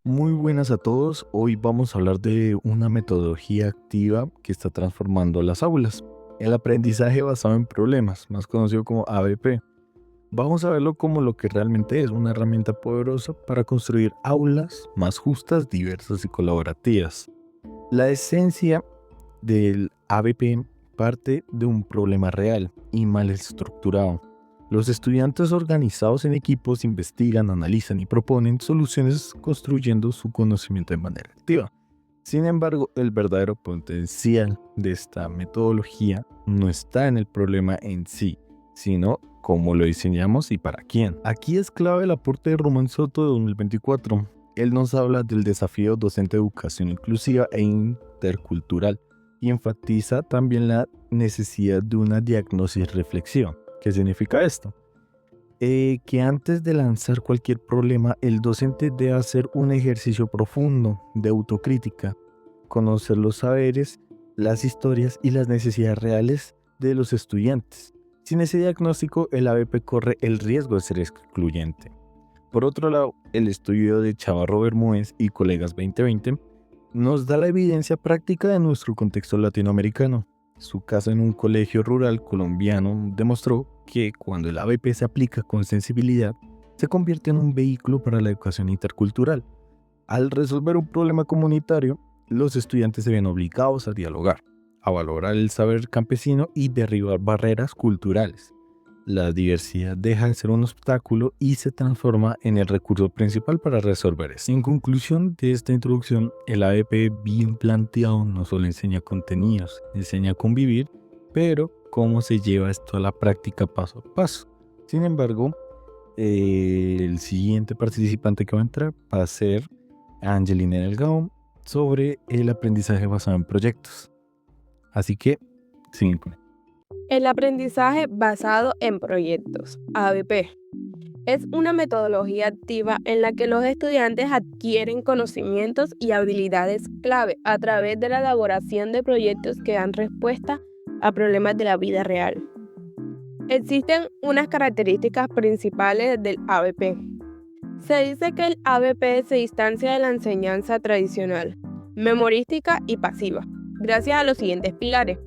Muy buenas a todos. Hoy vamos a hablar de una metodología activa que está transformando las aulas. El aprendizaje basado en problemas, más conocido como ABP. Vamos a verlo como lo que realmente es, una herramienta poderosa para construir aulas más justas, diversas y colaborativas. La esencia del ABP parte de un problema real y mal estructurado. Los estudiantes organizados en equipos investigan, analizan y proponen soluciones construyendo su conocimiento de manera activa. Sin embargo, el verdadero potencial de esta metodología no está en el problema en sí, sino cómo lo diseñamos y para quién. Aquí es clave el aporte de Román Soto de 2024. Él nos habla del desafío docente de educación inclusiva e intercultural y enfatiza también la necesidad de una diagnosis reflexiva. ¿Qué significa esto? Que antes de lanzar cualquier problema, el docente debe hacer un ejercicio profundo de autocrítica, conocer los saberes, las historias y las necesidades reales de los estudiantes. Sin ese diagnóstico, el ABP corre el riesgo de ser excluyente. Por otro lado, el estudio de Chavarro Bermúdez y colegas 2020 nos da la evidencia práctica de nuestro contexto latinoamericano. Su caso en un colegio rural colombiano demostró que cuando el ABP se aplica con sensibilidad, se convierte en un vehículo para la educación intercultural. Al resolver un problema comunitario, los estudiantes se ven obligados a dialogar, a valorar el saber campesino y derribar barreras culturales. La diversidad deja de ser un obstáculo y se transforma en el recurso principal para resolver esto. En conclusión de esta introducción, el ABP bien planteado no solo enseña contenidos, enseña a convivir, pero cómo se lleva esto a la práctica paso a paso. Sin embargo, el siguiente participante que va a entrar va a ser Angelina Delgado sobre el aprendizaje basado en proyectos. Así que, siguen con él. El aprendizaje basado en proyectos, ABP, es una metodología activa en la que los estudiantes adquieren conocimientos y habilidades clave a través de la elaboración de proyectos que dan respuesta a problemas de la vida real. Existen unas características principales del ABP. Se dice que el ABP se distancia de la enseñanza tradicional, memorística y pasiva, gracias a los siguientes pilares.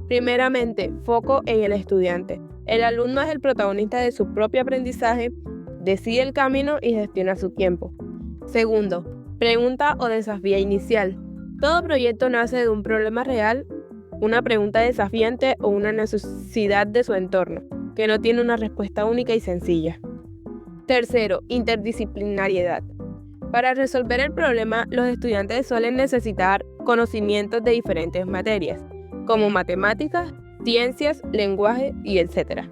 Primeramente, foco en el estudiante. El alumno es el protagonista de su propio aprendizaje, decide el camino y gestiona su tiempo. Segundo, pregunta o desafío inicial. Todo proyecto nace de un problema real, una pregunta desafiante o una necesidad de su entorno, que no tiene una respuesta única y sencilla. Tercero, interdisciplinariedad. Para resolver el problema, los estudiantes suelen necesitar conocimientos de diferentes materias, como matemáticas, ciencias, lenguaje y etc.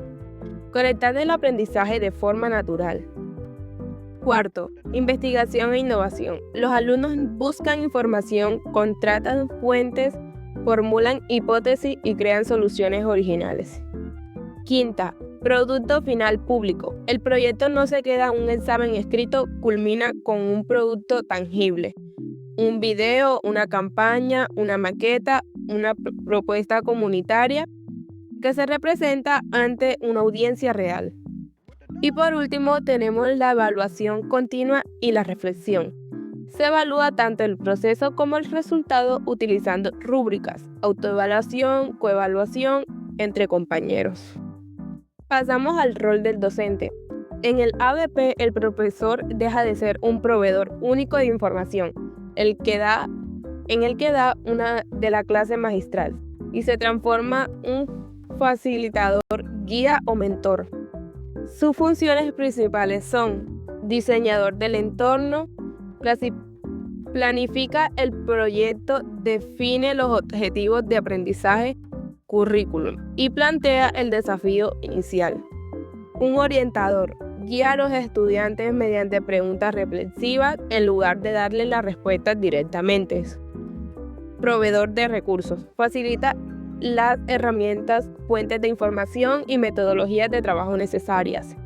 Conectar el aprendizaje de forma natural. Cuarto, investigación e innovación. Los alumnos buscan información, contratan fuentes, formulan hipótesis y crean soluciones originales. Quinta, producto final público. El proyecto no se queda en un examen escrito, culmina con un producto tangible. Un video, una campaña, una maqueta, una propuesta comunitaria que se representa ante una audiencia real. Y por último tenemos la evaluación continua y la reflexión. Se evalúa tanto el proceso como el resultado utilizando rúbricas, autoevaluación, coevaluación entre compañeros. Pasamos al rol del docente. En el ABP el profesor deja de ser un proveedor único de información, en el que da una de la clase magistral y se transforma un facilitador, guía o mentor. Sus funciones principales son diseñador del entorno, planifica el proyecto, define los objetivos de aprendizaje, currículum y plantea el desafío inicial. Un orientador, guía a los estudiantes mediante preguntas reflexivas en lugar de darles las respuestas directamente. Proveedor de recursos, facilita las herramientas, fuentes de información y metodologías de trabajo necesarias.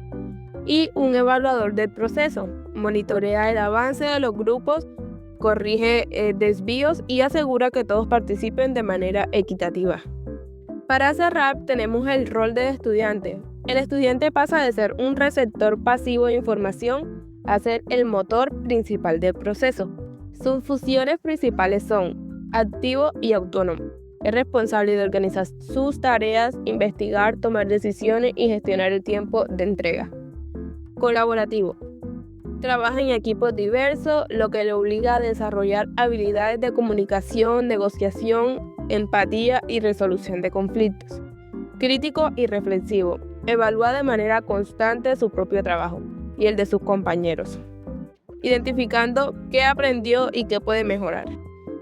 Y un evaluador del proceso, monitorea el avance de los grupos, corrige desvíos y asegura que todos participen de manera equitativa. Para cerrar, tenemos el rol del estudiante. El estudiante pasa de ser un receptor pasivo de información a ser el motor principal del proceso. Sus funciones principales son activo y autónomo. Es responsable de organizar sus tareas, investigar, tomar decisiones y gestionar el tiempo de entrega. Colaborativo. Trabaja en equipos diversos, lo que le obliga a desarrollar habilidades de comunicación, negociación, empatía y resolución de conflictos. Crítico y reflexivo. Evalúa de manera constante su propio trabajo y el de sus compañeros, identificando qué aprendió y qué puede mejorar.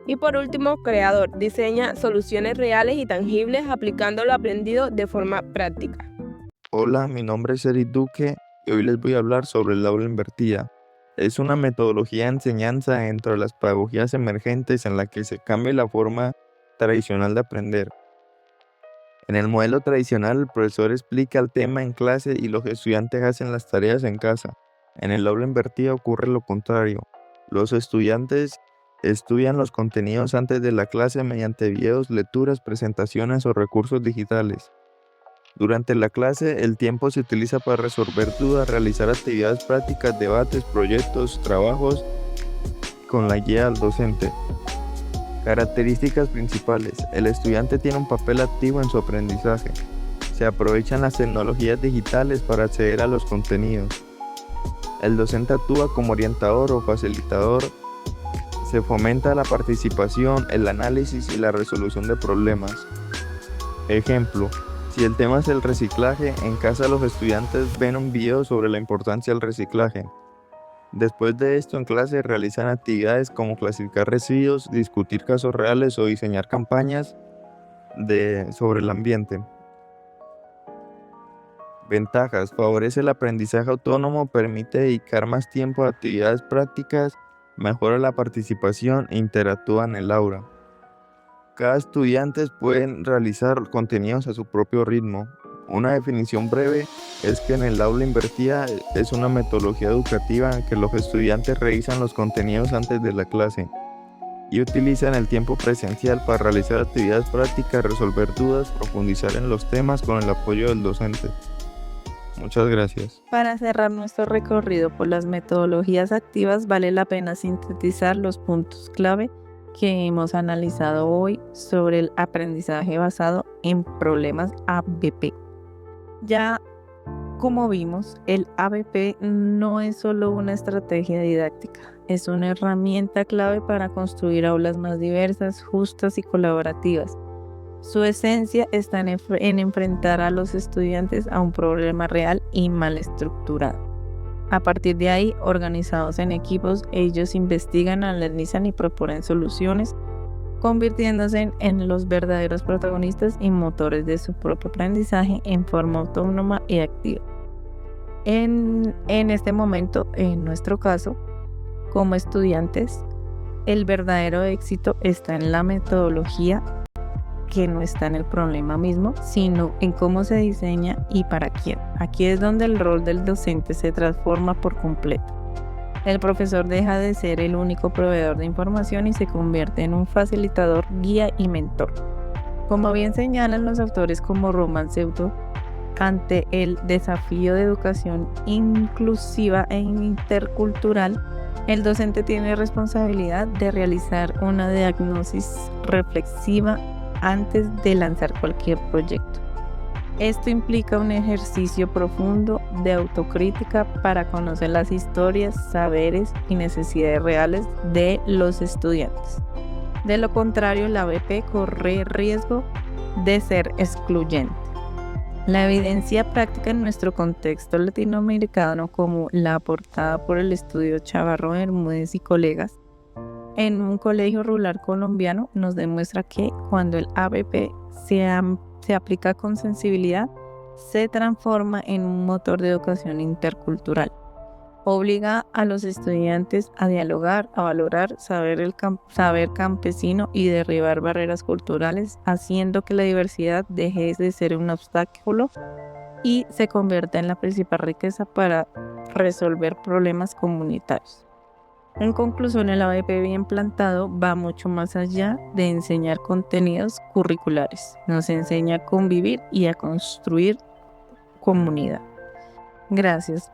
Y por último, creador. Diseña soluciones reales y tangibles aplicando lo aprendido de forma práctica. Hola, mi nombre es Eric Duque y hoy les voy a hablar sobre el aula invertida. Es una metodología de enseñanza dentro de las pedagogías emergentes en la que se cambia la forma tradicional de aprender. En el modelo tradicional, el profesor explica el tema en clase y los estudiantes hacen las tareas en casa. En el aula invertida ocurre lo contrario. Los estudiantes estudian los contenidos antes de la clase mediante videos, lecturas, presentaciones o recursos digitales. Durante la clase, el tiempo se utiliza para resolver dudas, realizar actividades prácticas, debates, proyectos, trabajos con la guía del docente. Características principales. El estudiante tiene un papel activo en su aprendizaje. Se aprovechan las tecnologías digitales para acceder a los contenidos. El docente actúa como orientador o facilitador. Se fomenta la participación, el análisis y la resolución de problemas. Ejemplo. Si el tema es el reciclaje, en casa los estudiantes ven un video sobre la importancia del reciclaje. Después de esto, en clase realizan actividades como clasificar residuos, discutir casos reales o diseñar campañas sobre el ambiente. Ventajas. Favorece el aprendizaje autónomo, permite dedicar más tiempo a actividades prácticas, mejora la participación e interactúa en el aula. Cada estudiante puede realizar contenidos a su propio ritmo. Una definición breve es que en el aula invertida es una metodología educativa en que los estudiantes revisan los contenidos antes de la clase y utilizan el tiempo presencial para realizar actividades prácticas, resolver dudas, profundizar en los temas con el apoyo del docente. Muchas gracias. Para cerrar nuestro recorrido por las metodologías activas, vale la pena sintetizar los puntos clave que hemos analizado hoy sobre el aprendizaje basado en problemas ABP. Ya como vimos, el ABP no es solo una estrategia didáctica, es una herramienta clave para construir aulas más diversas, justas y colaborativas. Su esencia está en enfrentar a los estudiantes a un problema real y mal estructurado. A partir de ahí, organizados en equipos, ellos investigan, analizan y proponen soluciones, convirtiéndose en los verdaderos protagonistas y motores de su propio aprendizaje en forma autónoma y activa. En este momento, en nuestro caso, como estudiantes, el verdadero éxito está en la metodología, que no está en el problema mismo, sino en cómo se diseña y para quién. Aquí es donde el rol del docente se transforma por completo. El profesor deja de ser el único proveedor de información y se convierte en un facilitador, guía y mentor. Como bien señalan los autores como Roman Seuto, ante el desafío de educación inclusiva e intercultural, el docente tiene responsabilidad de realizar una diagnosis reflexiva antes de lanzar cualquier proyecto. Esto implica un ejercicio profundo de autocrítica para conocer las historias, saberes y necesidades reales de los estudiantes. De lo contrario, la ABP corre riesgo de ser excluyente. La evidencia práctica en nuestro contexto latinoamericano, como la aportada por el estudio Chavarro, Bermúdez y colegas, en un colegio rural colombiano, nos demuestra que cuando el ABP se aplica con sensibilidad, se transforma en un motor de educación intercultural. Obliga a los estudiantes a dialogar, a valorar, saber campesino y derribar barreras culturales, haciendo que la diversidad deje de ser un obstáculo y se convierta en la principal riqueza para resolver problemas comunitarios. En conclusión, el ABP bien plantado va mucho más allá de enseñar contenidos curriculares. Nos enseña a convivir y a construir comunidad. Gracias